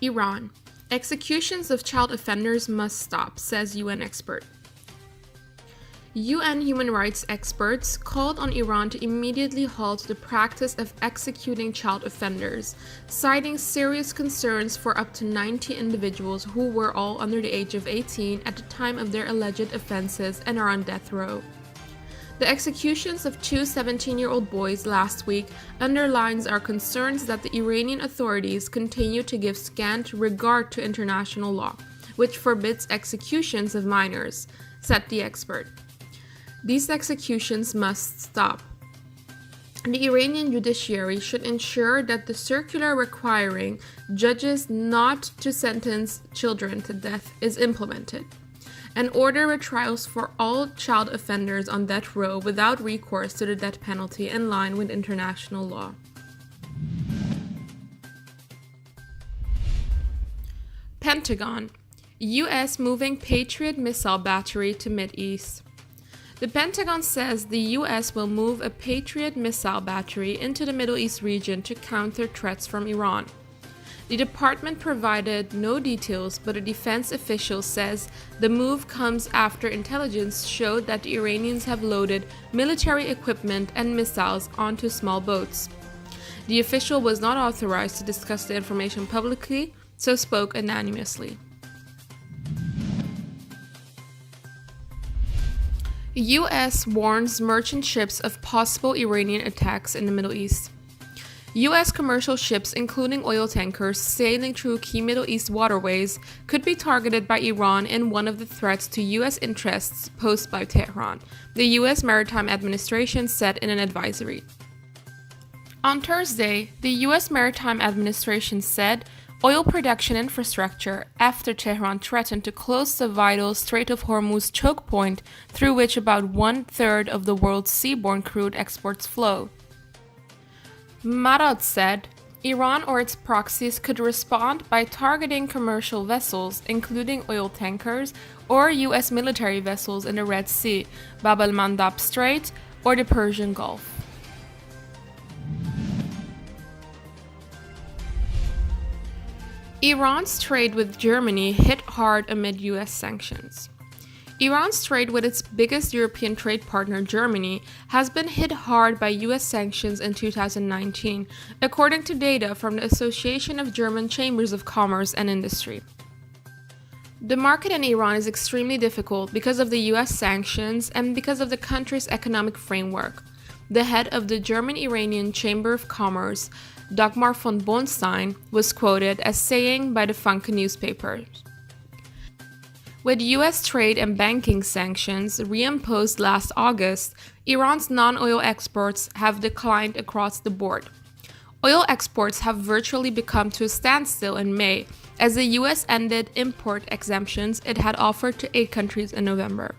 Iran. Executions of child offenders must stop, says UN expert. UN human rights experts called on Iran to immediately halt the practice of executing child offenders, citing serious concerns for up to 90 individuals who were all under the age of 18 at the time of their alleged offenses and are on death row. The executions of two 17-year-old boys last week underlines our concerns that the Iranian authorities continue to give scant regard to international law, which forbids executions of minors, said the expert. These executions must stop. The Iranian judiciary should ensure that the circular requiring judges not to sentence children to death is implemented, and order retrials for all child offenders on death row without recourse to the death penalty in line with international law. Pentagon. U.S. moving Patriot missile battery to Mideast. The Pentagon says the U.S. will move a Patriot missile battery into the Middle East region to counter threats from Iran. The department provided no details, but a defense official says the move comes after intelligence showed that the Iranians have loaded military equipment and missiles onto small boats. The official was not authorized to discuss the information publicly, so spoke anonymously. U.S. warns merchant ships of possible Iranian attacks in the Middle East. U.S. commercial ships, including oil tankers sailing through key Middle East waterways, could be targeted by Iran in one of the threats to U.S. interests posed by Tehran, the U.S. Maritime Administration said in an advisory. On Thursday, the U.S. Maritime Administration said oil production infrastructure after Tehran threatened to close the vital Strait of Hormuz choke point through which about one-third of the world's seaborne crude exports flow. Mideast said Iran or its proxies could respond by targeting commercial vessels, including oil tankers or U.S. military vessels in the Red Sea, Bab el-Mandab Strait, or the Persian Gulf. Iran's trade with Germany hit hard amid U.S. sanctions. Iran's trade with its biggest European trade partner, Germany, has been hit hard by U.S. sanctions in 2019, according to data from the Association of German Chambers of Commerce and Industry. The market in Iran is extremely difficult because of the U.S. sanctions and because of the country's economic framework. The head of the German-Iranian Chamber of Commerce, Dagmar von Bornstein, was quoted as saying by the Funke newspaper, "With U.S. trade and banking sanctions reimposed last August, Iran's non-oil exports have declined across the board. Oil exports have virtually become to a standstill in May, as the U.S. ended import exemptions it had offered to 8 countries in November."